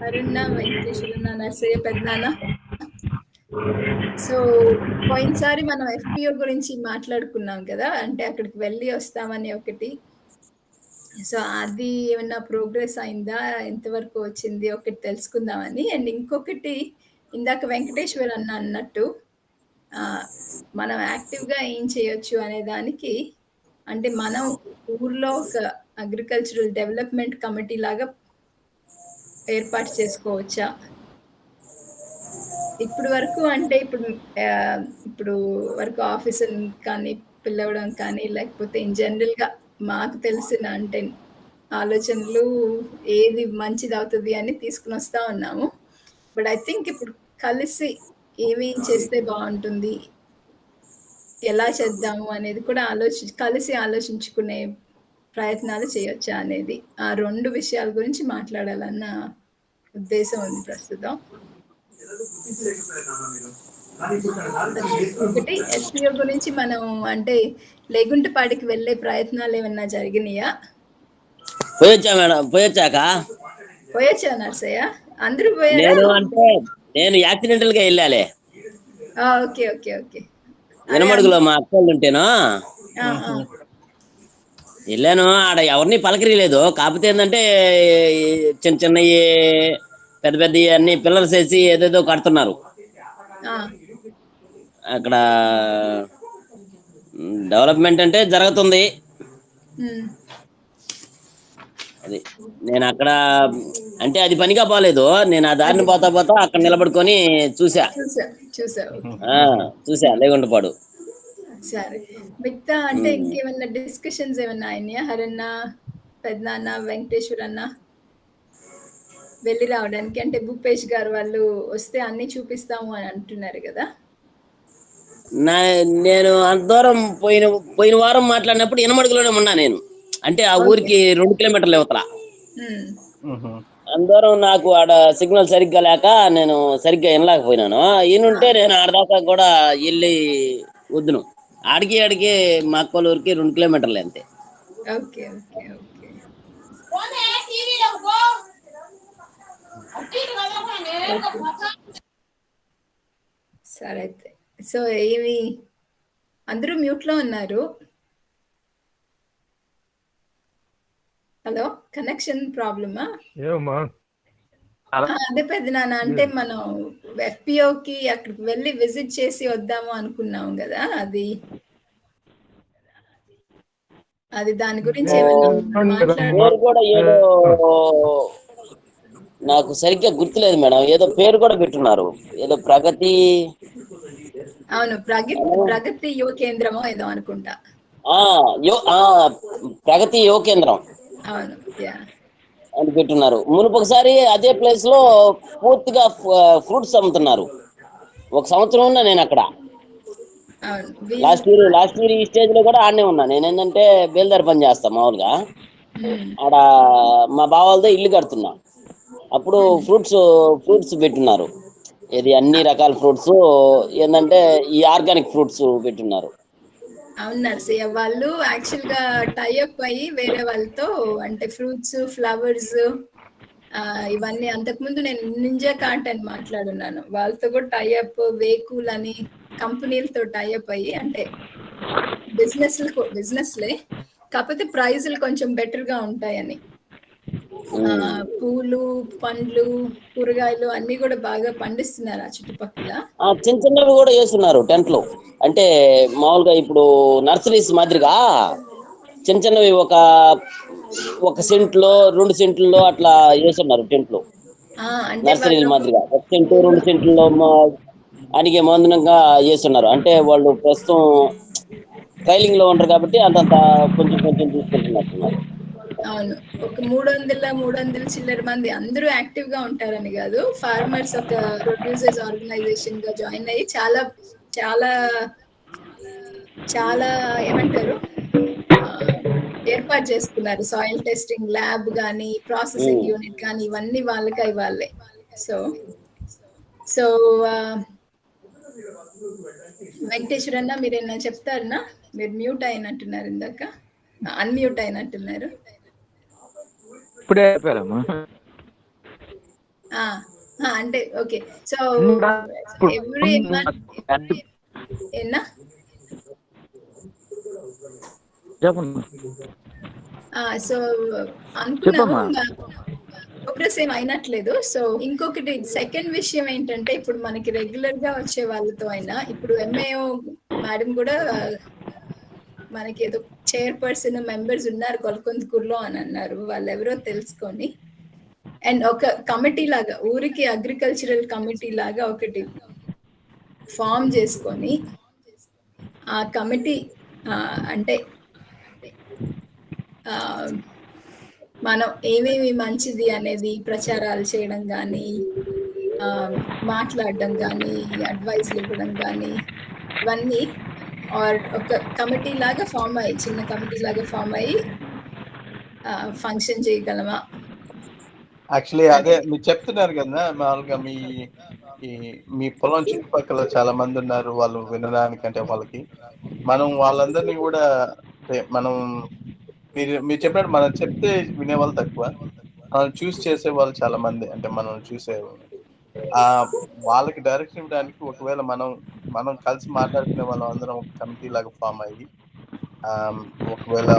అరుణ, వెంకటేశ్వరన్న, నర్సయ్య, పెద్దనాన్న. సో పోయినసారి మనం ఎఫ్పిఓ గురించి మాట్లాడుకున్నాం కదా, అంటే అక్కడికి వెళ్ళి వస్తామని ఒకటి. సో అది ఏమన్నా ప్రోగ్రెస్ అయిందా, ఎంతవరకు వచ్చింది ఒకటి తెలుసుకుందామని. అండ్ ఇంకొకటి ఇందాక వెంకటేశ్వర్ అన్న అన్నట్టు మనం యాక్టివ్గా ఏం చేయొచ్చు అనే దానికి, అంటే మనం ఊర్లో ఒక అగ్రికల్చరల్ డెవలప్మెంట్ కమిటీ లాగా ఏర్పాటు చేసుకోవచ్చా? ఇప్పుడు వరకు అంటే ఇప్పుడు వరకు ఆఫీసర్ కానీ పిలవడం కానీ, లేకపోతే ఇన్ జనరల్గా మాకు తెలిసిన అంటే ఆలోచనలు ఏది మంచిది అవుతుంది అని తీసుకుని వస్తా ఉన్నాము. బట్ ఐ థింక్ ఇప్పుడు కలిసి ఏమేం చేస్తే బాగుంటుంది, ఎలా చేద్దాము అనేది కూడా కలిసి ఆలోచించుకునే ప్రయత్నాలు చేయొచ్చా అనేది, ఆ 2 విషయాల గురించి మాట్లాడాలన్న ఉద్దేశం ఉంది ప్రస్తుతం. ఒకటి ఎస్పీఓ గురించి మనం అంటే లేగుంటపాడికి వెళ్ళే ప్రయత్నాలు ఏమన్నా జరిగినాయా? పోయొచ్చా మేడం? పోయొచ్చా నర్సయ్య? అందరూ పోయారా? నేను యాక్సిడెంటల్ గా వెళ్ళాలే. Okay okay okay. ఎనమడుగులో మా అక్కలు ఉంటేనా వెళ్ళాను. ఆడ ఎవరిని పలకరియలేదు. కాకపోతే ఏంటంటే చిన్న చిన్నవి పెద్ద పెద్ద అన్ని పిల్లర్స్ వేసి ఏదేదో కడుతున్నారు. అక్కడ డెవలప్మెంట్ అంటే జరుగుతుంది. అది నేను అక్కడ అంటే అది పనిగా పోలేదు. నేను ఆ దారిని పోతా అక్కడ నిలబడుకొని చూసా లేగుంటపాడు. సరే, మిగతా అంటే ఇంకేమన్నా డిస్కషన్స్ ఏమన్నా అయినాయా? హరన్న, పెద్దనాన్న, వెంకటేశ్వర్ అన్న వెళ్ళి రావడానికి, అంటే భూపేష్ గారు వాళ్ళు వస్తే అన్ని చూపిస్తాము అని అంటున్నారు కదా. నేను అంత దూరం పోయిన వారం మాట్లాడినప్పుడు ఎనమడుగులోనే ఉన్నా నేను. అంటే ఆ ఊరికి 2 కిలోమీటర్లు ఇవతల. అందరం నాకు ఆడ సిగ్నల్ సరిగ్గా లేక నేను సరిగ్గా వినలేకపోయినాను. ఈయనుంటే నేను ఆడదాకా కూడా వెళ్ళి వద్దును. ఆడికి మా అక్కలూరికి 2 కిలోమీటర్లు అంతే. Okay okay okay. సరే అయితే. సో ఏమి అందరూ మ్యూట్ లో ఉన్నారు. హలో, కనెక్షన్ ప్రాబ్లమా? అదే పెద్దనాన్న, అంటే మనం ఎఫ్పిఓకి అక్కడికి వెళ్ళి విజిట్ చేసి వద్దాము అనుకున్నాం కదా, అది దాని గురించి నాకు సరిగ్గా గుర్తులేదు మేడం. ఏదో పేరు కూడా పెట్టున్నారు, ఏదో ప్రగతి. అవును, ప్రగతి యువ కేంద్రమో ఏదో అనుకుంటా. ప్రగతి యువ కేంద్రం అవును అని పెట్టున్నారు. మునుపొకసారి అదే ప్లేస్ లో పూర్తిగా ఫ్రూట్స్ అమ్ముతున్నారు. 1 సంవత్సరం ఉన్నా నేను అక్కడ. లాస్ట్ ఇయర్ ఈ స్టేజ్ లో కూడా ఆడనే ఉన్నా. నేను ఏంటంటే బేల్దారి పని చేస్తా మామూలుగా. ఆడ మా బావాలతో ఇల్లు కడుతున్నా. అప్పుడు ఫ్రూట్స్ పెట్టున్నారు. ఇది అన్ని రకాల ఫ్రూట్స్ ఏంటంటే ఈ ఆర్గానిక్ ఫ్రూట్స్ పెట్టున్నారు. అవును నర్సయ్య, వాళ్ళు యాక్చువల్ గా టైఅప్ అయ్యి వేరే వాళ్ళతో, అంటే ఫ్రూట్స్, ఫ్లవర్స్ ఇవన్నీ అంతకుముందు నేను నింజా కార్ట్ అని మాట్లాడున్నాను. వాళ్ళతో కూడా టైఅప్, వేకూల్ అని కంపెనీలతో టైఅప్ అయ్యి, అంటే బిజినెస్లే, కాకపోతే ప్రైజులు కొంచెం బెటర్ గా ఉంటాయని. పూలు, పండ్లు, కూరగాయలు అన్ని కూడా బాగా పండిస్తున్నారు ఆ చుట్టుపక్కల. చిన్న చిన్నవి కూడా వేస్తున్నారు టెంట్లు. అంటే మామూలుగా ఇప్పుడు నర్సరీస్ మాదిరిగా చిన్న చిన్నవి ఒక సెంట్లో 2 సెంట్లో అట్లా వేస్తున్నారు టెంట్లు. నర్సరీల మాదిరిగా 1 సెంటు 2 సెంట్లో అడిగే మందునంగా వేస్తున్నారు. అంటే వాళ్ళు ప్రస్తుతం ట్రైలింగ్ లో ఉంటారు కాబట్టి అంతంత కొంచెం తీసుకుంటున్నట్టున్నారు. అవును, ఒక 300 చిల్లర మంది అందరూ యాక్టివ్ గా ఉంటారని కాదు, ఫార్మర్స్ ఒక ప్రొడ్యూసర్స్ ఆర్గనైజేషన్ గా జాయిన్ అయ్యి చాలా చాలా చాలా ఏమంటారు ఏర్పాటు చేసుకున్నారు. సాయిల్ టెస్టింగ్ ల్యాబ్ కానీ, ప్రాసెసింగ్ యూనిట్ కానీ, ఇవన్నీ వాళ్ళే. సో వెంకటేశ్వర అన్న, మీరేనా చెప్తారన్నా? మీరు మ్యూట్ అయినట్టున్నారు, ఇందాక అన్మ్యూట్ అయినట్టున్నారు. ఆ! ఆ! అంటే ఓకే. సో, ఇప్పుడు ఎవ్రీ మంత్ ఎన్నా? చెప్పండి. సో, అనుకున్నాము. చెప్పమ్మా. ప్రోగ్రెస్ ఏం అయినట్లేదు. సో, ఇంకొకటి సెకండ్ విషయం ఏంటంటే, ఇప్పుడు మనకి రెగ్యులర్‌గా వచ్చే వాళ్ళతో అయినా, ఇప్పుడు ఎంఏఓ మేడం కూడా మనకేదో చైర్‌పర్సన్, మెంబర్స్ ఉన్నారు గొలకొందుకూరులో అని అన్నారు. వాళ్ళెవరో తెలుసుకొని అండ్ ఒక కమిటీ లాగా ఊరికి అగ్రికల్చరల్ కమిటీ లాగా ఒకటి ఫార్మ్ చేసుకొని ఆ కమిటీ అంటే మనం ఏమేమి మంచిది అనేది ప్రచారాలు చేయడం కానీ మాట్లాడడం కానీ అడ్వైస్లు ఇవ్వడం కానీ ఇవన్నీ ఆర్ ఒక కమిటీ లాగా ఫామ్ అయ్యి చిన్న కమిటీ లాగా ఫామ్ అయ్యి ఫంక్షన్ చేయగలమా? యాక్చువల్లీ అదే మీరు చెప్తున్నారు కదా మామూలుగా మీ పొలం చుట్టుపక్కల చాలా మంది ఉన్నారు వాళ్ళు వినడానికంటే వాళ్ళకి మనం వాళ్ళందరినీ కూడా మనం మీరు చెప్పినట్టు మనం చెప్తే వినేవాళ్ళు తక్కువ, మనం చూస్ చేసే వాళ్ళు చాలా మంది, అంటే మనం చూసే వాళ్ళకి డైరెక్షన్ ఇవ్వడానికి ఒకవేళ మనం కలిసి మాట్లాడుకునే వాళ్ళం అందరం ఒక కమిటీ లాగా ఫామ్ అయ్యి ఒకవేళ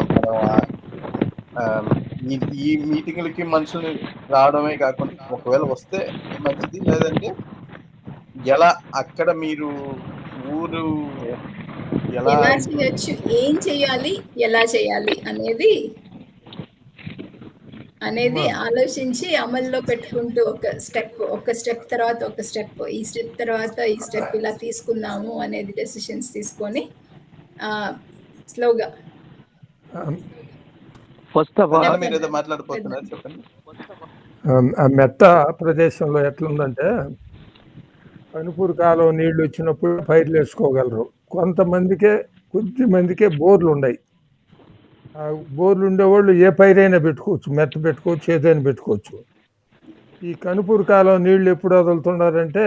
మనం ఈ మీటింగ్లకి మనుషుల్ని రావడమే కాకుండా ఒకవేళ వస్తే మంచిది, లేదంటే ఎలా అక్కడ మీరు ఊరు ఎలా చేయొచ్చు, ఏం చేయాలి, ఎలా చేయాలి అనేది ఆలోచించి అమల్లో పెట్టుకుంటూ ఒక స్టెప్ తర్వాత ఒక స్టెప్, ఈ స్టెప్ తర్వాత ఈ స్టెప్ ఇలా తీసుకుందాము అనేది డెసిషన్స్ తీసుకొని స్లోగా. ఫస్ట్ ఆఫ్ ఆల్ మీరు ఏదో మాట్లాడిపోతున్నారు, చెప్పండి. మెట్ట ప్రదేశంలో ఎట్లుందంటే కనుపూరు కాలువ నీళ్లు వచ్చినప్పుడు పైర్లు వేసుకోగలరు, కొద్ది మందికే బోర్లు ఉన్నాయి. ఆ బోర్లు ఉండేవాళ్ళు ఏ పైరైనా పెట్టుకోవచ్చు, మెట్ట పెట్టుకోవచ్చు, ఏదైనా పెట్టుకోవచ్చు. ఈ కనుపూరు కాలువ నీళ్లు ఎప్పుడు వదులుతున్నారంటే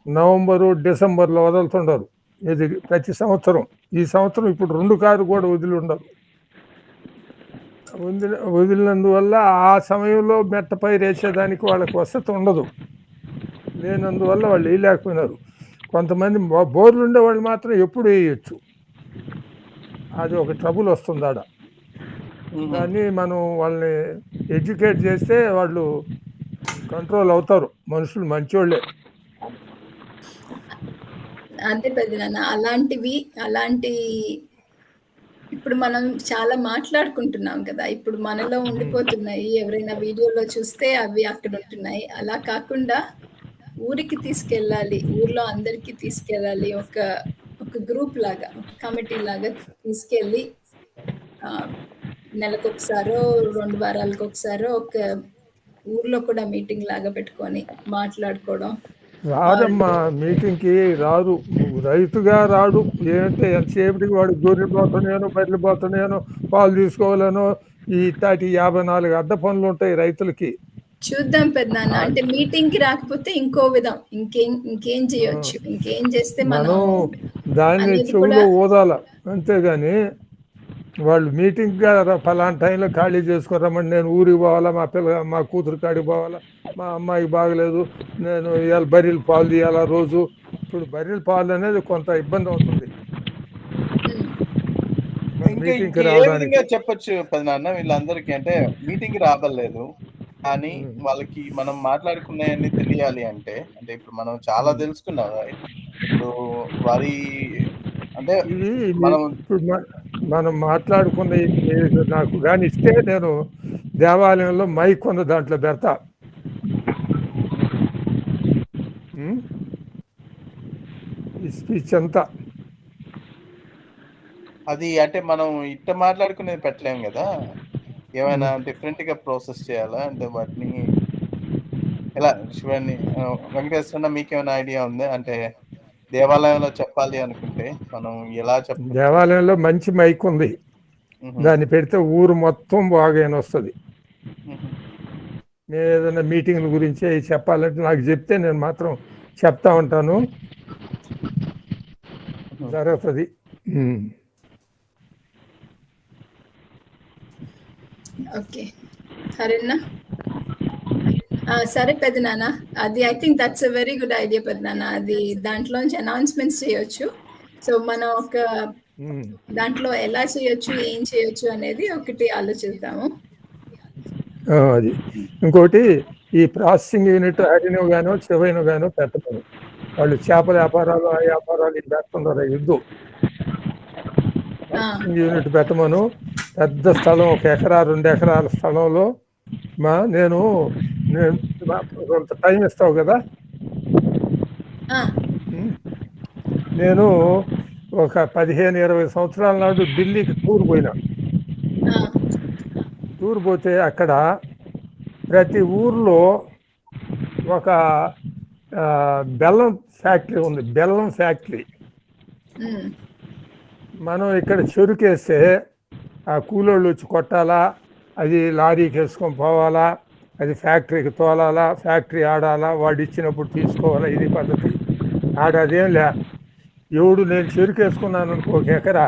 నవంబరు డిసెంబర్లో వదులుతున్నారు. ఇది ప్రతి సంవత్సరం. ఈ సంవత్సరం ఇప్పుడు 2 కారు కూడా వదిలి ఉండరు. వదిలినందువల్ల ఆ సమయంలో మెట్ట పైరు వేసేదానికి వాళ్ళకి వసతి ఉండదు. లేనందువల్ల వాళ్ళు వేయలేకపోయినారు. కొంతమంది బోర్లు ఉండేవాళ్ళు మాత్రం ఎప్పుడు వేయచ్చు. అది ఒక ట్రబుల్ వస్తుంది ఆడ. దాన్ని మనం వాళ్ళని ఎడ్యుకేట్ చేస్తే వాళ్ళు కంట్రోల్ అవుతారు. మనుషులు మంచోళ్ళే. అంతే పెద్దనాన్న. అలాంటి ఇప్పుడు మనం చాలా మాట్లాడుకుంటున్నాం కదా, ఇప్పుడు మనలో ఉండిపోతున్నాయి. ఎవరైనా వీడియోలో చూస్తే అవి అక్కడ ఉంటున్నాయి. అలా కాకుండా ఊరికి తీసుకెళ్ళాలి, ఊర్లో అందరికీ తీసుకెళ్ళాలి. ఒక గ్రూప్ లాగా, ఒక కమిటీ లాగా తీసుకెళ్ళి నెలకొకసారో 2 వారాలకు ఒకసారో ఒక ఊర్లో కూడా మీటింగ్ లాగా పెట్టుకొని మాట్లాడుకోవడం. రాదమ్మా మీటింగ్కి రాదు, రైతుగా రాడు. ఏంటంటే ఎంతసేపటికి వాడు గొర్రెలు పోతున్నాను, బర్రెలు పోతున్నాను, పాలు తీసుకోవాలను, ఈ 54 అడ్డ పనులు ఉంటాయి రైతులకి. చూద్దాం పెద్దనాన్న. అంటే మీటింగ్ కి రాకపోతే ఇంకో విధం, ఇంకేం చేయొచ్చు, ఇంకేం చేస్తే మనం దాన్ని చెవులో ఊదాల. అంతేగాని వాళ్ళు మీటింగ్గా ఫలానా టైంలో ఖాళీ చేసుకోరమ్మని నేను ఊరికి పోవాలా, మా కూతురు కాడికి పోవాలా, మా అమ్మాయికి బాగలేదు, నేను ఇవాళ బర్రెలు పాలు తీయాలా రోజు. ఇప్పుడు బర్రెల పాలు అనేది కొంత ఇబ్బంది అవుతుంది మీటింగ్కి రావడానికి. చెప్పొచ్చు పెద్దనాన్న వీళ్ళందరికీ, అంటే మీటింగ్ రాబలేదు కానీ వాళ్ళకి మనం మాట్లాడుకున్నాయన్నీ తెలియాలి అంటే ఇప్పుడు మనం చాలా తెలుసుకున్నాం. ఇప్పుడు వారి అంటే మనం మాట్లాడుకున్న నాకు కానీ ఇస్తే నేను దేవాలయంలో మైక్ ఉన్న దాంట్లో పెడతా. ఈ స్పీచ్ అంతా అది అంటే మనం ఇట్ట మాట్లాడుకునేది పెట్టలేము కదా, ఏమైనా డిఫరెంట్ గా ప్రాసెస్ చేయాలా? అంటే వాటిని ఎలా శివాన్ని వెంకటేశ్వర మీకేమైనా ఐడియా ఉంది? అంటే దేవాలయంలో చెప్పాలి అనుకుంటే మనం ఎలా చెప్పాలి? దేవాలయంలో మంచి మైక్ ఉంది, దాన్ని పెడితే ఊరు మొత్తం బాగా వస్తుంది. నేను ఏదైనా మీటింగ్ల గురించి చెప్పాలంటే నాకు చెప్తే నేను మాత్రం చెప్తా ఉంటాను, జరుగుతుంది. ఓకే హరన్న. సరే పెదనాన్న, అది I think that's a very good idea పెదనాన్న. అది దాంట్లోంచి అనౌన్స్మెంట్స్ చేయొచ్చు. సో మనం ఒక దాంట్లో ఎలా చేయొచ్చు, ఏం చేయొచ్చు అనేది ఒకటి ఆలోచిద్దాము. అది ఇంకోటి, ఈ ప్రాసెసింగ్ యూనిట్ అడినో గానో చెవైనో గానో పెట్టమను. వాళ్ళు చేపల వ్యాపారాలు ఆ వ్యాపారాలు ఇది పెడుతున్నారు, యుద్ధం. ప్రాసెసింగ్ యూనిట్ పెట్టమను. పెద్ద స్థలం, 1 ఎకరా 2 ఎకరాల స్థలంలో నేను కొంత టైం ఇస్తావు కదా. నేను ఒక 15-20 సంవత్సరాల నాడు ఢిల్లీకి టూర్ పోయినా. టూర్ పోతే అక్కడ ప్రతి ఊర్లో ఒక బెల్లం ఫ్యాక్టరీ ఉంది, బెల్లం ఫ్యాక్టరీ. మనం ఇక్కడ చెరుకేస్తే ఆ కూలోళ్ళు వచ్చి కొట్టాలా, అది లారీకి వేసుకొని పోవాలా, అది ఫ్యాక్టరీకి తోలాలా, ఫ్యాక్టరీ ఆడాలా, వాడు ఇచ్చినప్పుడు తీసుకోవాలా, ఇది పద్ధతి. ఆడదేం లే. ఎవడు నేను చెరుకేసుకున్నాను అనుకో 1 ఎకరా,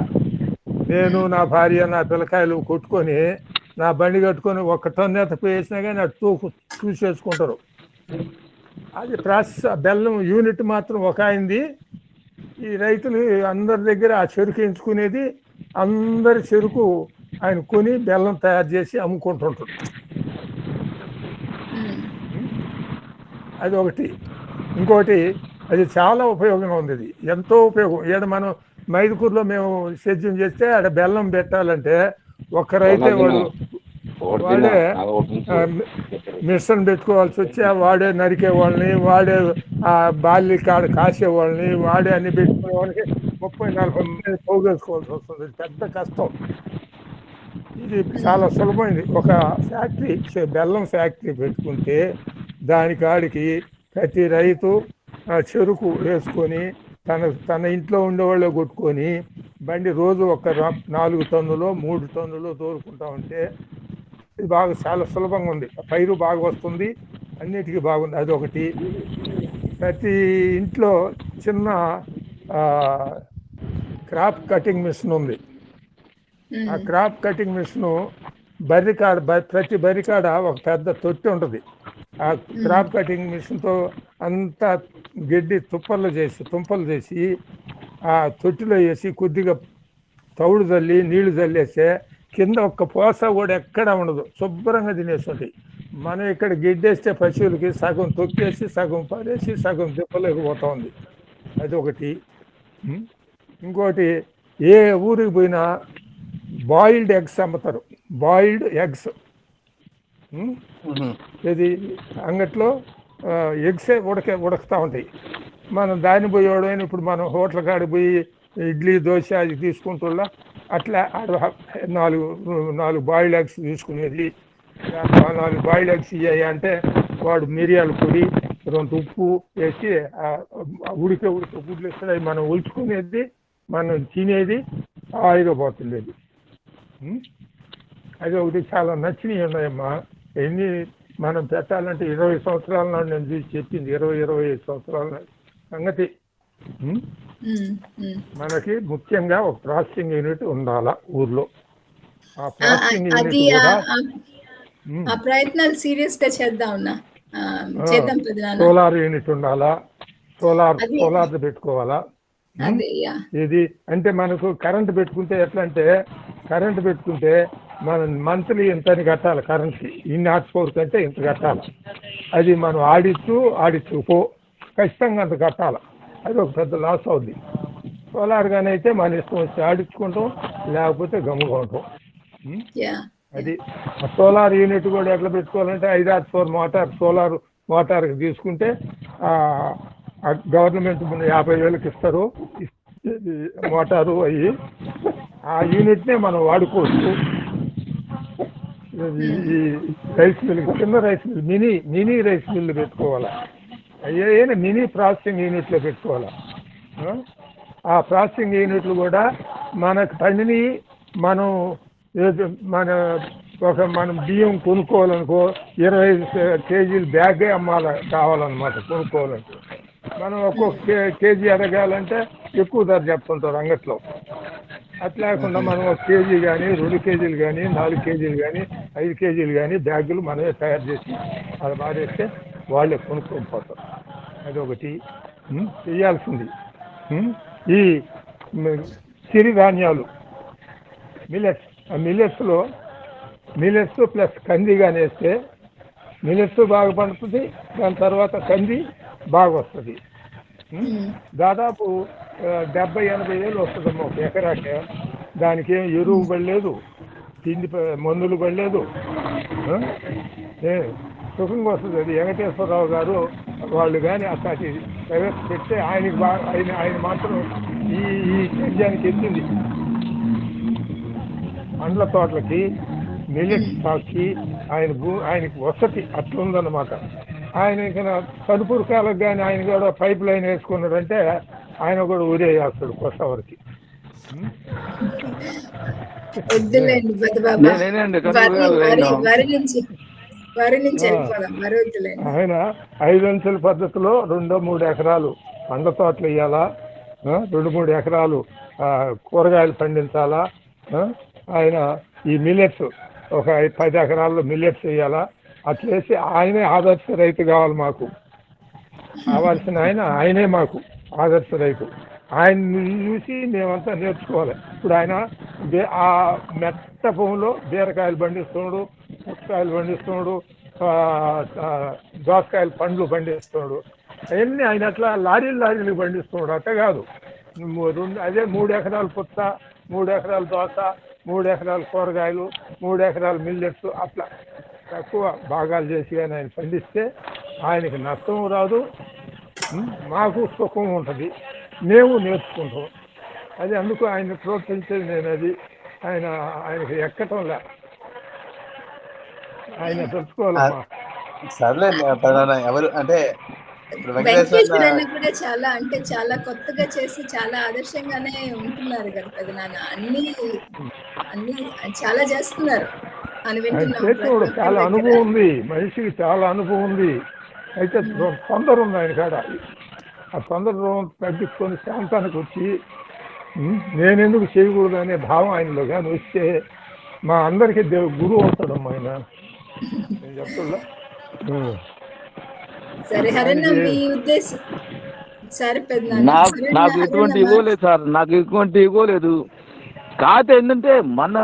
నేను నా భార్య నా పిల్లకాయలు కొట్టుకొని నా బండి కట్టుకొని 1 టన్ను ఎత్తకు వేసినా కానీ అటు చూసేసుకుంటారు. అది ప్రాసెస్. బెల్లం యూనిట్ మాత్రం ఒక అయింది. ఈ రైతులు అందరి దగ్గర ఆ చెరుకు ఎంచుకునేది, అందరి చెరుకు ఆయన కొని బెల్లం తయారు చేసి అమ్ముకుంటుంటాడు. అది ఒకటి. ఇంకోటి, అది చాలా ఉపయోగంగా ఉంది. అది ఎంతో ఉపయోగం. ఈడ మనం మైదుకూరులో మేము సేద్యం చేస్తే ఆడ బెల్లం పెట్టాలంటే ఒక్కరైతే వాడే మిషన్ పెట్టుకోవాల్సి వచ్చి వాడే నరికే వాళ్ళని, వాడే ఆ బాల్య కాడ కాసేవాళ్ళని, వాడే అన్ని పెట్టుకునే వాళ్ళకి 30-40 మంది పోగేసుకోవాల్సి వస్తుంది. పెద్ద కష్టం. ఇది చాలా సులభమైంది. ఒక ఫ్యాక్టరీ, బెల్లం ఫ్యాక్టరీ పెట్టుకుంటే దానికాడికి ప్రతి రైతు చెరుకు వేసుకొని తన ఇంట్లో ఉండేవాళ్ళే కొట్టుకొని బండి రోజు ఒక 4 టన్నులో 3 టన్నులో తోలుకుంటా ఉంటే ఇది బాగా చాలా సులభంగా ఉంది. పైరు బాగా వస్తుంది, అన్నిటికీ బాగుంది. అదొకటి. ప్రతి ఇంట్లో చిన్న క్రాప్ కటింగ్ మిషన్ ఉంది. ఆ క్రాప్ కటింగ్ మిషను బర్రికాడ, ప్రతి బర్రికాడ ఒక పెద్ద తొట్టి ఉంటుంది. ఆ క్రాప్ కటింగ్ మిషన్తో అంతా గడ్డి తుంపలు చేసి ఆ తొట్టిలో వేసి కొద్దిగా తౌడు చల్లి నీళ్లు చల్లేస్తే కింద ఒక్క పోస కూడా ఎక్కడ ఉండదు, శుభ్రంగా తినేస్తుంది. మనం ఇక్కడ గిడ్డేస్తే పశువులకి సగం తొక్కేసి సగం పడేసి సగం తిప్పలేకపోతా ఉంది. అది ఒకటి. ఇంకోటి, ఏ ఊరికి పోయినా బాయిల్డ్ ఎగ్స్ అమ్ముతారు. బాయిల్డ్ ఎగ్స్ ఇది అంగట్లో ఎగ్సే ఉడకుతూ ఉంటాయి. మనం దాన్ని పోయేవాడు. ఇప్పుడు మనం హోటల్ కాడికి పోయి ఇడ్లీ దోశ అది తీసుకుంటున్నా, అట్లా 4 బాయిల్డ్ ఎగ్స్ తీసుకునేది. 4 బాయిల్డ్ ఎగ్స్ ఇయ్యాయి అంటే వాడు మిరియాల పొడి, 2 ఉప్పు వేసి ఉడికే గుడ్లు ఇస్తాడు. మనం ఉల్చుకునేది, మనం తినేది, హాయిగా పోతుంది. అది ఒకటి. చాలా నచ్చినవి ఉన్నాయమ్మా. ఎన్ని మనం పెట్టాలంటే 20 సంవత్సరాల నాడు నేను చూసి చెప్పింది, 20-25 సంవత్సరాల సంగతి. మనకి ముఖ్యంగా ఒక ప్రాసెసింగ్ యూనిట్ ఉండాలా ఊర్లో. ఆ ప్రాసెసింగ్ యూనిట్ కూడా ఆ ప్రయత్నాలు సీరియస్ గా చేద్దాం. సోలార్ యూనిట్ ఉండాలా, సోలార్ పెట్టుకోవాలా. ఇది అంటే మనకు కరెంటు పెట్టుకుంటే ఎట్లా అంటే, కరెంటు పెట్టుకుంటే మనం మంత్లీ ఇంతని కట్టాలి. కరెంట్కి ఇన్ని హార్స్ కంటే ఇంత కట్టాలి. అది మనం ఆడిస్తూ ఖచ్చితంగా అంత కట్టాలి. అది ఒక పెద్ద లాస్ అవుద్ది. సోలార్ గానీ అయితే మన ఇష్టం వచ్చి ఆడించుకుంటాం, లేకపోతే గమ్ముగా ఉంటాం. అది సోలార్ యూనిట్ కూడా ఎట్లా పెట్టుకోవాలంటే 5 horsepower సోలార్ మోటార్కి తీసుకుంటే గవర్నమెంట్ 50,000కి ఇస్తారు మోటారు. అయ్యి ఆ యూనిట్నే మనం వాడుకోవచ్చు. ఈ రైస్ మిల్, చిన్న rice mill, mini rice mill పెట్టుకోవాలా. అయ్యే మినీ ప్రాసెసింగ్ యూనిట్లో పెట్టుకోవాలా. ఆ ప్రాసెసింగ్ యూనిట్లు కూడా మనకు పండిని మనం మనం బియ్యం కొనుక్కోవాలనుకో 25 కేజీలు బ్యాగే కావాలన్నమాట. కొనుక్కోవాలంటే మనం ఒక్కొక్క కేజీ అడగాలంటే ఎక్కువ ధర చెప్తుంటారు అంగట్లో. అట్లా లేకుండా మనం 1 కేజీ కానీ 2 కేజీలు కానీ 4 కేజీలు కానీ 5 కేజీలు కానీ బ్యాగులు మనమే తయారు చేసి అది మారేస్తే వాళ్ళే కొనుక్కొని పోతారు. అదొకటి చేయాల్సింది. ఈ సిరిధాన్యాలు మిల్లెట్స్, ఆ మిల్లెట్స్ ప్లస్ కంది కానీ వేస్తే మిల్లెట్స్ బాగా పండుతుంది, దాని తర్వాత కంది బాగా వస్తుంది. దాదాపు 70-80 వేలు వస్తుందమ్మా ఒక ఎకరాకి. దానికి ఏం ఎరువు పడలేదు, తిండి మందులు పడలేదు, సుఖంగా వస్తుంది. అది వెంకటేశ్వరరావు గారు వాళ్ళు కానీ అట్లాంటి ప్రవేశపెడితే ఆయనకి బాగా ఆయన మాత్రం ఈ సేద్యానికి ఎత్తింది. పండ్ల తోటలకి మిల్లెట్ స్టాక్కి ఆయనకి వసతి అట్లుందన్నమాట. ఆయన ఇంకా తదుపరి కాలకు కానీ ఆయన కూడా పైప్ లైన్ వేసుకున్నాడంటే ఆయన కూడా ఊరేస్తాడు కొత్తవరికి. ఆయన 5 అంచెల పద్ధతిలో 2-3 ఎకరాలు పండ్ల తోటలు వేయాలా, 2-3 ఎకరాలు కూరగాయలు పండించాలా. ఆయన ఈ మిల్లెట్స్ ఒక 10 ఎకరాల్లో మిల్లెట్స్ వేయాలా. అట్లేసి ఆయనే ఆదర్శ రైతు కావాలి మాకు. కావాల్సిన ఆయనే మాకు ఆదర్శ రైతు. ఆయన్ని చూసి మేమంతా నేర్చుకోవాలి. ఇప్పుడు ఆయన ఆ మెట్ట భూమిలో బీరకాయలు పండిస్తున్నాడు, పుచ్చకాయలు పండిస్తున్నాడు, దోసకాయలు పండ్లు పండిస్తున్నాడు. అవన్నీ ఆయన అట్లా లారీలు పండిస్తున్నాడు. అట్ట కాదు, అదే 3 ఎకరాలు పుచ్చ, 3 ఎకరాలు దోస, 3 ఎకరాలు కూరగాయలు, 3 ఎకరాలు మిల్లెట్స్ అట్లా తక్కువ భాగాలు చేసి కానీ ఆయన పండిస్తే ఆయనకి నష్టం రాదు, మాకు సుఖం ఉంటుంది, మేము నేర్చుకుంటాం. అది అందుకు ఆయన ప్రోత్సహించేది నేను. అది ఆయనకి ఎక్కటంలే, ఆయన తెలుసుకోవాలమ్మా. సర్లే ఎవరు అంటే వెంకటేశ్వర కూడా చాలా అంటే చాలా కొత్తగా చేసి చాలా ఆదర్శంగానే ఉంటున్నారు కదా పెద్ద నాన్న. అన్ని చాలా చేస్తున్నారు అని వింటున్నాం. చాలా అనుభవం ఉంది మనిషికి, చాలా అనుభవం ఉంది. అయితే తొందర ఉంది ఆయన కాడ. ఆ తొందర తగ్గించుకొని శాంతానికి వచ్చి నేనెందుకు చేయకూడదు అనే భావం ఆయనలో కానీ వస్తే మా అందరికీ గురువు అవుతాడమ్మా ఆయన. నేను చెప్తున్నా. నాకు ఎటువంటి ఇగో లేదు సార్, నాకు ఎటువంటి ఇగో లేదు. కాకపోతే ఏంటంటే మన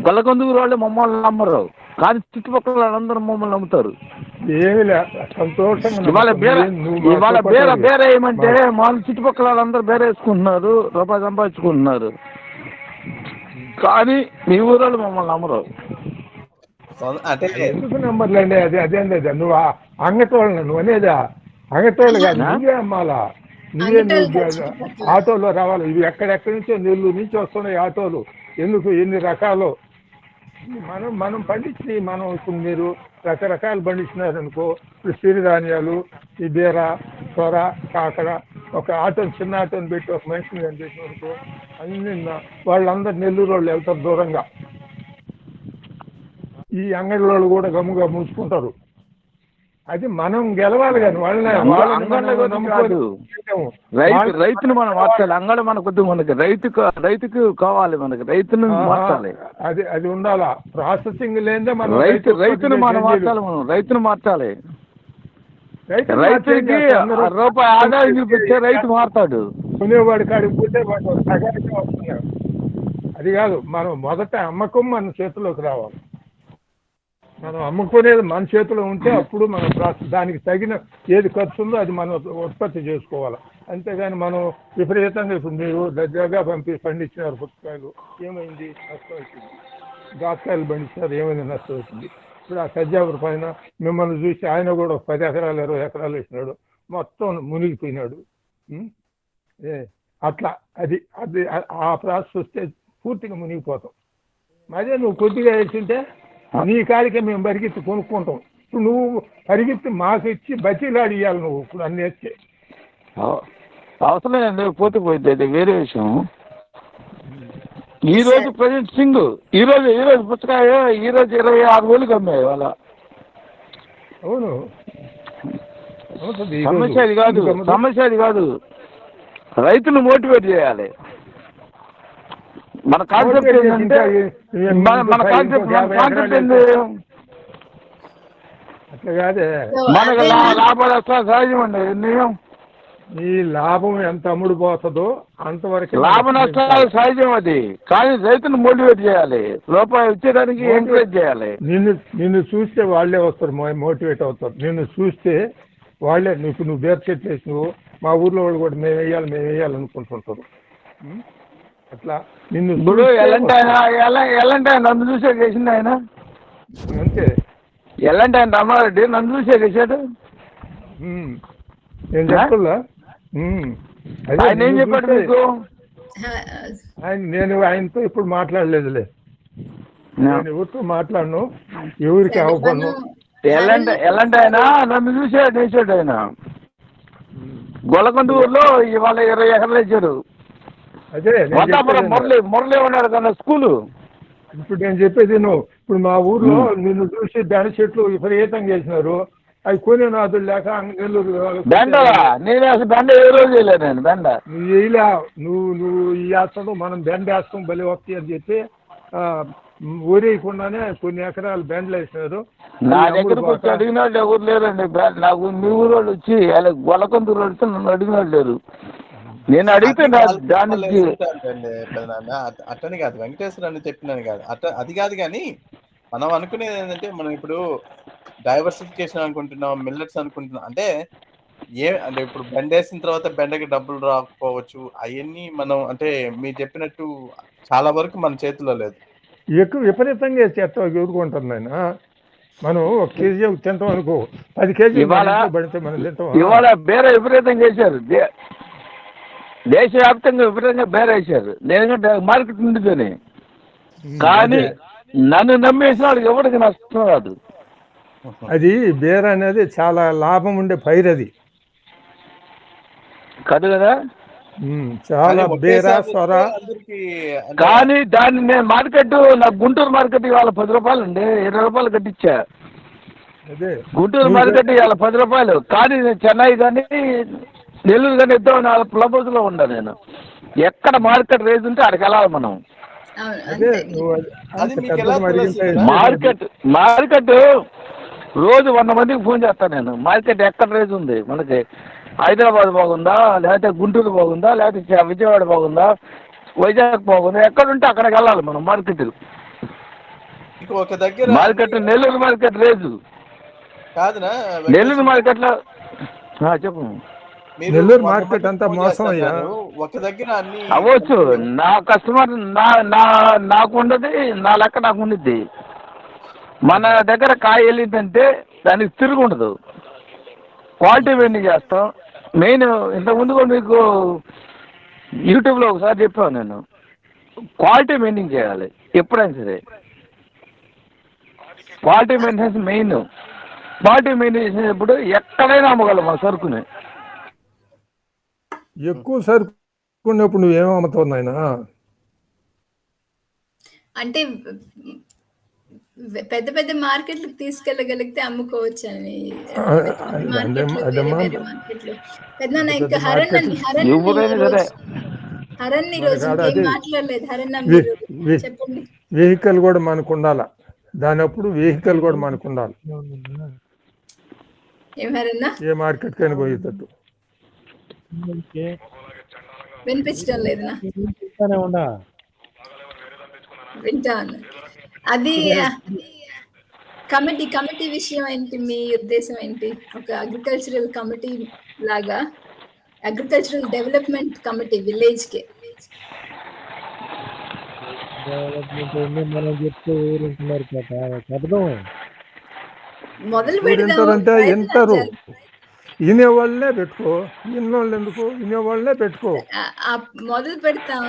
గొల్లకొందూరు వాళ్ళే మమ్మల్ని నమ్మరు, కానీ చుట్టుపక్కల వాళ్ళందరూ మమ్మల్ని నమ్ముతారు. ఏమి లేదు, సంతోషంగా. ఇవాళ బేర ఏమంటే మన చుట్టుపక్కల వాళ్ళందరూ బేర వేసుకుంటున్నారు, రూపాయి సంపాదించుకుంటున్నారు, కానీ మీ ఊరు వాళ్ళు మమ్మల్ని నమ్మరు. అంటే ఎందుకు నమ్మర్లేండి? అదేంది నువ్వు అంగటోళ్ళను నువ్వు అనేదా? అంగటోళ్ళు కాదు, నువ్వే అమ్మాలా, నువ్వు ఆటోలో రావాలి. ఇవి ఎక్కడెక్కడి నుంచో నెల్లూరు నుంచి వస్తున్నాయి ఆటోలు. ఎందుకు? ఎన్ని రకాలు మనం పండించి ఇప్పుడు మీరు రకరకాలు పండించినారనుకో. ఇప్పుడు సిరిధాన్యాలు, ఈ బీర, సొర, కాకర, ఒక ఆటోని చిన్న ఆటోని పెట్టి ఒక మనిషిని కనిపించిననుకో, అన్ని వాళ్ళందరూ నెల్లూరు వాళ్ళు వెళ్తారు దూరంగా. ఈ అంగడిలో కూడా గమ్ముగా ముంచుకుంటారు. అది మనం గెలవాలి కానీ రైతును మనం మార్చాలి. అంగడి మన కొద్ది మనకి రైతుకు కావాలి, మనకి రైతును మార్చాలి. అది ఉండాలా. ప్రాసెసింగ్ లేదే మనం రైతును మనం మార్చాలి. మనం రైతును మార్చాలి. రైతుకి రూపాయి ఆదాయం చూపించే రైతు మారుతాడు. కొనేవాడి కాడికి పోతే వాడు సగానికి వస్తున్నాడు. అది కాదు, మనం మొదట అమ్మకం మన చేతిలోకి రావాలి. మనం అమ్ముకునేది మన చేతిలో ఉంటే అప్పుడు మనం దానికి తగిన ఏది ఖర్చు ఉందో అది మనం ఉత్పత్తి చేసుకోవాలి. అంతేగాని మనం విపరీతంగా ఇప్పుడు మీరు దగ్గరగా పండించినారు పుచ్చకాయలు, ఏమైంది? నష్టం వచ్చింది. దోసకాయలు పండించినారు, ఏమైంది? నష్టం వచ్చింది. ఇప్పుడు ఆ సజ్జాపురం పైన మిమ్మల్ని చూసి ఆయన కూడా 10 ఎకరాలు 20 ఎకరాలు వేసినాడు, మొత్తం మునిగిపోయినాడు. అట్లా అది అది ఆ ప్రాసెస్ వస్తే పూర్తిగా మునిగిపోతాం. అదే నువ్వు కొద్దిగా వేసింటే నీ కాడికే మేము పరిగెత్తి కొనుక్కుంటాం. ఇప్పుడు నువ్వు పరిగెత్తి మాకు ఇచ్చి బతిలాడి ఇవ్వాలి. నువ్వు ఇప్పుడు అన్ని వేస్తే అవసరం లేదండి, పోతే పోయింది, అది వేరే విషయం. ఈరోజు ప్రజెంట్ సింగ్ ఈరోజు పుచ్చకాయ ఈరోజు 26,000 అమ్మాయి వాళ్ళ. అవును, సమస్య అది కాదు రైతును మోటివేట్ చేయాలి. మన కాన్సెప్ట్ ఏంటంటే మన కాన్సెప్ట్ ఏంది, అట్లా కాదే, మనకు లాభాలు వస్తా సహజం అండి. నిజం, ఈ లాభం ఎంత అమ్ముడు పోతుందో అంతవరకు లాభ నష్టాలు సహజం అది. కానీ రైతును మోటివేట్ చేయాలి, రూపాయి వచ్చేదానికి ఎంకరేజ్ చేయాలి. నిన్ను చూస్తే వాళ్ళే వస్తారు, మోటివేట్ అవుతారు. నిన్ను చూస్తే వాళ్ళే నువ్వు బేర్ చెట్లు వేసి నువ్వు మా ఊర్లో వాళ్ళు కూడా మేము వేయాలనుకుంటుంటారు. అట్లా నిన్ను ఇప్పుడు ఎలాంటి ఆయన నన్ను చూసే చేసింది ఆయన, అంతే. ఎలాంటి ఆయన రామారెడ్డి నన్ను చూసే చేశాడు. నేను చెప్పలా, ఆయన ఏం చెప్పాడు మీకు? నేను ఆయనతో ఇప్పుడు మాట్లాడలేదులే, నేను ఎవరితో మాట్లాడను, ఎవరికి అవ్వను. ఎలాంటి ఆయన నన్ను చూసాడు వేసాడు. ఆయన గొల్లకొండూరులో ఇవాళ 20 ఎకరాలు వేసాడు. అదే మురళి ఉన్నాడు కదా స్కూలు. ఇప్పుడు నేను చెప్పేది నువ్వు, ఇప్పుడు మా ఊర్లో నిన్ను చూసి బెండ చెట్లు విపరీతంగా చేసినారు. అవి కొని నాదులు లేక నెల్లూరు బెండలా, నేను అసలు బెండ ఏ రోజు వేయలేదు. నేను బెండ నువ్వు వేయలే, నువ్వు వేస్తాడు, మనం బెండ వేస్తాం బలి వస్తాయి అని చెప్పి ఊరేయకుండానే కొన్ని ఎకరాలు బెండలు వేసినారు. నా దగ్గరకు వచ్చి అడిగిన వాళ్ళు ఎవరు లేరండి. నాకు మీ ఊరు వాళ్ళు వచ్చి గొల్లకొందూరు వచ్చి నన్ను అడిగిన వాళ్ళు లేరు. నేను అడిగితే దానికి అట్టని కాదు, వెంకటేశ్వర అని చెప్పినాను కాదు, అది కాదు. కానీ మనం అనుకునేది ఏంటంటే, మనం ఇప్పుడు డైవర్సిఫికేషన్ అనుకుంటున్నాం, మిల్లెట్స్ అనుకుంటున్నాం. అంటే ఇప్పుడు బెండ వేసిన తర్వాత బెండకి డబ్బులు రాకపోవచ్చు. అవన్నీ మనం అంటే మీరు చెప్పినట్టు చాలా వరకు మన చేతిలో లేదు. ఎక్కువ విపరీతంగా చేస్తాం, ఎదుర్కొంటుంది ఆయన. మనం 1 కేజీ తింటాం అనుకో, 10 కేజీలు పడితే మనం తింటాం. ఇవాళ బేర విపరీతంగా చేశారు, దేశవ్యాప్తంగా విపరీతంగా బేర వేశారు. ఎందుకంటే మార్కెట్ ఉండితేనే. కానీ నన్ను నమ్మేసిన వాళ్ళకి ఎవరికి నష్టం రాదు. అది బేర అనేది చాలా లాభం ఉండే పైరు, అది కాదు కదా, చాలా బేర సొర. కానీ దాన్ని నేను మార్కెట్, నాకు గుంటూరు మార్కెట్ ఇవాళ 10 రూపాయలు అండి, 20 రూపాయలు కట్టించా. గుంటూరు మార్కెట్ ఇవాళ 10 రూపాయలు. కానీ చెన్నై కానీ నెల్లూరు కానీ ఇద్దాం 4 క్లబ్స్లో ఉన్నా నేను. ఎక్కడ మార్కెట్ రేజ్ ఉంటే అక్కడికి వెళ్ళాలి మనం. మార్కెట్ రోజు 100 మందికి ఫోన్ చేస్తాను నేను. మార్కెట్ ఎక్కడ రేజ్ ఉంది మనకి, హైదరాబాద్ బాగుందా, లేకపోతే గుంటూరు బాగుందా, లేకపోతే విజయవాడ బాగుందా, వైజాగ్ బాగుందా, ఎక్కడుంటే అక్కడికి వెళ్ళాలి మనం మార్కెట్. మార్కెట్ నెల్లూరు మార్కెట్ రేజు కాదునా? నెల్లూరు మార్కెట్లో చెప్పు. నెల్లూరు మార్కెట్ అంతా మోసం అయ్యా. ఒక దగ్గర అవ్వచ్చు. నా కస్టమర్ నాకు ఉండదు, నా లెక్క నాకు ఉండిద్ది. మన దగ్గర కాయ వెళ్ళిందంటే దానికి తిరుగు ఉండదు. క్వాలిటీ మెయింటైన్ చేస్తాం. మెయిన్ ఇంతకుముందు కూడా మీకు యూట్యూబ్లో ఒకసారి చెప్పాను నేను, క్వాలిటీ మెయింటైన్ చేయాలి ఎప్పుడైనా సరే. Quality maintenance main. Quality maintain చేసినప్పుడు ఎక్కడైనా అమ్మగలం మన సరుకుని. ఎక్కువ సరుకు ఉన్నప్పుడు నువ్వేమో అమ్ముతావు నాయనా? అంటే పెద్ద పెద్ద మార్కెట్లకు తీసుకెళ్ళగలిగితే అమ్ముకోవచ్చు అని. వెహికల్ కూడా మనకు ఉండాలి, దాని అప్పుడు వెహికల్ కూడా మనకు ఉండాలి. ఏ మార్కెట్ కైనా పోయేటట్టు. వినిపించడం లేదు, వింటాను. అది కమిటీ విషయం ఏంటి? మీ ఉద్దేశం ఏంటి? ఒక అగ్రికల్చరల్ కమిటీ లాగా, అగ్రికల్చరల్ డెవలప్మెంట్ కమిటీ విలేజ్ కి మొదలు పెడతారంటే వింటారు. వినేవాళ్ళనే పెట్టుకో, విన్నోళ్ళు ఎందుకు, వినేవాళ్ళనే పెట్టుకో. మొదలు పెడతాం.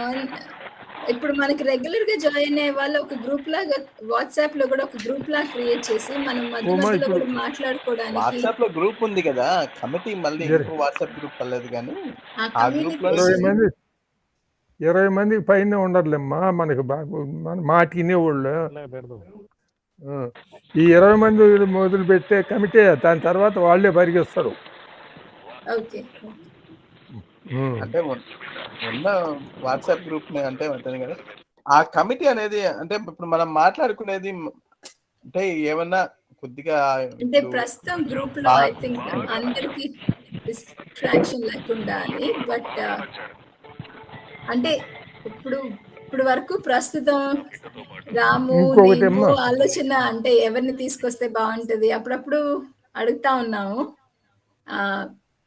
ఇప్పుడు మనకి రెగ్యులర్ గా జాయిన్ అయ్యే వాళ్ళు ఒక గ్రూప్ లాగా వాట్సాప్ లో కూడా ఒక గ్రూప్ లాగా క్రియేట్ చేసి మనం మాట్లాడుకోవడానికి. వాట్సాప్ లో గ్రూప్ ఉంది కదా, కమిటీ మళ్ళీ వాట్సాప్ గ్రూప్ అవ్వలేదు కానీ ఆ గ్రూప్ లో 20 మందికి పైన ఉండర్లేమ్మా మనకి. మన మాట వినేవాళ్ళు ఈ 20 మంది మొదలు పెట్టే కమిటీ, దాని తర్వాత వాళ్ళే పరిగెస్తారు. అంటే ఉన్న వాట్సాప్ గ్రూప్ అంటే ఉంటుంది కదా, ఆ కమిటీ అనేది అంటే ఇప్పుడు మనం మాట్లాడుకునేది అంటే ఏమన్నా కొద్దిగా అంటే ఇప్పుడు ప్రస్తుతం గ్రూప్‌లో ఐ థింక్ అందరికి డిస్ట్రాక్షన్ లేకుండా అని. బట్ అంటే ఇప్పుడు ఇప్పుడు వరకు ప్రస్తుతం రాము, నేను ఇంకొకటేమ్మా ఆలోచన అంటే ఎవరిని తీసుకొస్తే బావుంటది అప్పుడప్పుడు అడుగుతా ఉన్నాము.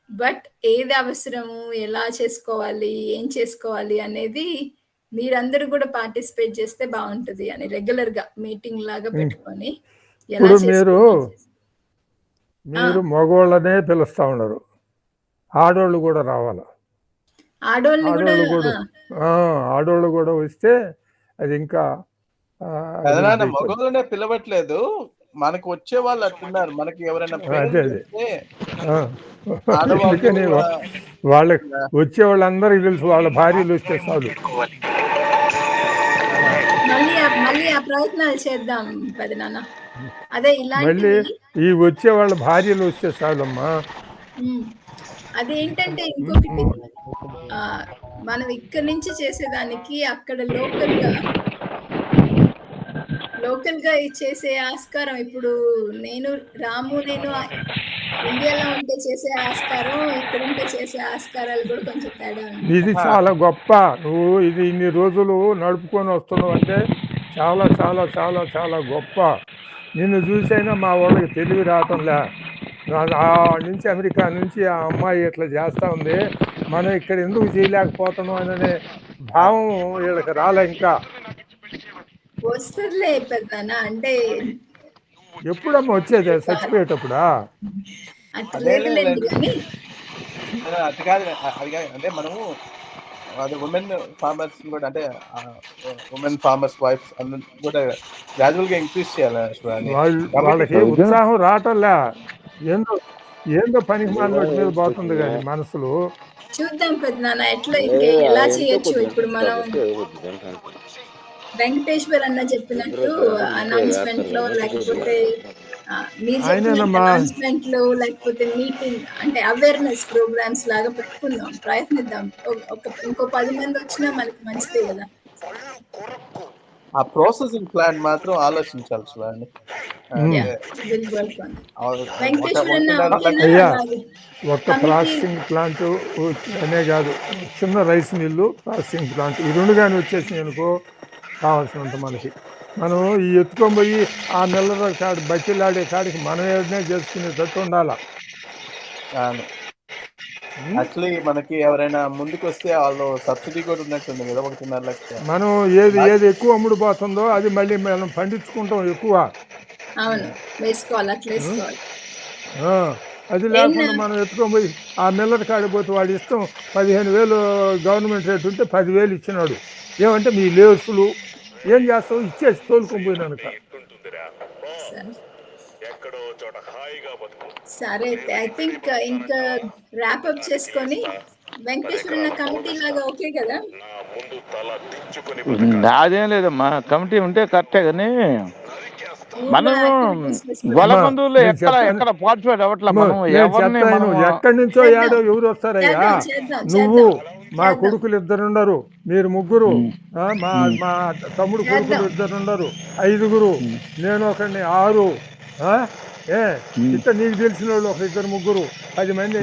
బట్ ఏది అవసరము, ఎలా చేసుకోవాలి, ఏం చేసుకోవాలి అనేది మీరందరూ కూడా పార్టిసిపేట్ చేస్తే బావుంటది అని రెగ్యులర్‌గా మీటింగ్ లాగా పెట్టుకొని ఎలా ఇప్పుడు మీరు చేసుకోవాలి. ఆ! మీరు మగోళ్ళనే పిలుస్తా ఉన్నారు. ఆడోళ్ళు కూడా రావాల. ఆడోళ్ళని కూడా ఆడోళ్ళు కూడా ఆడోళ్ళు కూడా వస్తే అది ఇంకా నాన్న అభివృద్ధి అయిపోద్ది. మగవాళ్ళనే పిలవట్లేదు. మనకు వచ్చే వాళ్ళు అట్టున్నారు. మనకి ఎవరైనా పేరు అదే. చెప్తే ఆ! ఆడవాళ్ళు అందుకని వాళ్ళకి వచ్చే వాళ్ళందరికీ తెలుసు వాళ్ళ భార్యలు వస్తే చాలు. మళ్ళీ ఆ ప్రయత్నాలు చేద్దాం పెదనాన్న. అదే మళ్ళీ ఇలాంటివి ఈ వచ్చే వాళ్ళ భార్యలు వస్తే చాలమ్మా. హ్మ్. అదేంటంటే ఇంకొకటి మనం ఇక్కడి నుంచి చేసేదానికి అక్కడ లోకల్‌గా చేసే ఆస్కారం ఇప్పుడు నేను ఇండియాలో ఉంటే చేసే ఆస్కారం, ఇక్కడుంటే చేసే ఆస్కారాలు కూడా కొంచెం తేడా ఉంది. ఇది చాలా గొప్ప. నువ్వు ఇది ఇన్ని రోజులు నడుపుకొని వస్తున్నావు అంటే చాలా చాలా చాలా చాలా గొప్ప. నిన్ను చూసైనా మా వాళ్ళకి తెలివి రావటంలే. నుంచి అమెరికా నుంచి ఆ అమ్మాయి ఇట్లా చేస్తూ ఉంది, మనం ఇక్కడ ఎందుకు చేయలేకపోతున్నాం అనే భావం వీళ్ళకి రాలే ఇంకా. వస్తదిలే పెద్దనాన్న. అంటే ఎప్పుడమ్మా వచ్చేది? చచ్చిపోయేటప్పుడా? అట్లా అదేలే లేదులెండి గానీ అది కాదు అది కాదు అంటే మనము అది ఉమెన్ ఫార్మర్స్ కూడా అంటే ఉమెన్ ఫార్మర్స్ వైఫ్స్ అందరిని కూడా గ్రాడ్యువల్ గా ఇంక్రీజ్ చేయాలి శివాని. వాళ్ళకి ఉత్సాహం రావటంలే. ఏందో ఏందో పనికి మాలినోటి మీద పోతుంది కానీ మనసులు. చూద్దాం పెద్దనాన్న ఎట్లా ఎలా చేయొచ్చు. ఇప్పుడు మనం వెంకటేశ్వర్ అన్న చెప్పినట్టు అనౌన్స్‌మెంట్‌లో లేకపోతే మీరు చెప్పినట్టు ఆయనేనమ్మా. అనౌన్స్‌మెంట్‌లో లేకపోతే మీటింగ్ అంటే అవేర్‌నెస్ ప్రోగ్రామ్స్ లాగా పెట్టుకుందాం. ప్రయత్నిద్దాం. ఇంకో 10 మందొచ్చినా మనకి మంచిదే గదా! ఆ ప్రాసెసింగ్ ప్లాన్ మాత్రం ఆలోచించాలి Shivani. Yeah! Will work on it. ఒక వెంకటేశ్వర్ అన్న ఓకేనా? అయ్యా అలాగే ఒక్క కమిటీ ప్రాసెసింగ్ ప్లాంట్ అనే కాదు, చిన్న రైస్ మిల్లు, ప్రాసెసింగ్ ప్లాంట్ ఈ రెండు కానీ వచ్చేసినాయి అనుకో కావాల్సినంత మనకి. మనం ఈ ఎత్తుకొని పోయి ఆ మిల్లర్ కాడి బతిలాడే కాడికి మనం ఏదైనా చేసుకునేటట్టు ఉండాలా. యాక్చువల్లీ మనకి ఎవరైనా ముందుకు వస్తే వాళ్ళు సబ్సిడీ కూడా ఉన్నట్టుంది కదా 1.5 లక్షలు. మనం ఏది ఎక్కువ అమ్ముడుపోతుందో అది మళ్ళీ మనం పండించుకుంటాం ఎక్కువ. అవును. వేసుకోవాలి. అట్లా వేసుకోవాలి. అది లేకుండా మనం ఎత్తుకొని పోయి ఆ మిల్లర్ కాడికి పోతే వాడి ఇష్టం 15,000 గవర్నమెంట్ రేట్ ఉంటే 10,000 ఇచ్చినాడు. ఏమంటే మీ లేసులు ఏం చేస్తావు ఇచ్చేసి తోలుకొని పోయినానుక. సరే అయితే ఐ థింక్ ఇంకా ర్యాపప్ చేసుకొని వెంకటేశ్వరన్న కమిటీ లాగా ఓకే కదా? అదేం లేదమ్మా, కమిటీ ఉంటే కరెక్టే కానీ మనము యాక్టివిటీస్ వలమందులో ఎక్కడ పార్టిసిపేట్ అవ్వట్లా. మనం ఎవరిని మనం ఎక్కడి నుంచో ఏడో ఎవరు వస్తారయ్యా. నువ్వు మా కొడుకులు ఇద్దరున్నారు, మీరు ముగ్గురు, మా తమ్ముడు కొడుకులు ఇద్దరున్నారు, 5గురు, నేను ఒకరిని 6, ఇట్లా నీకు తెలిసిన వాళ్ళు ఒక 2 ముగ్గురు 10 మంది.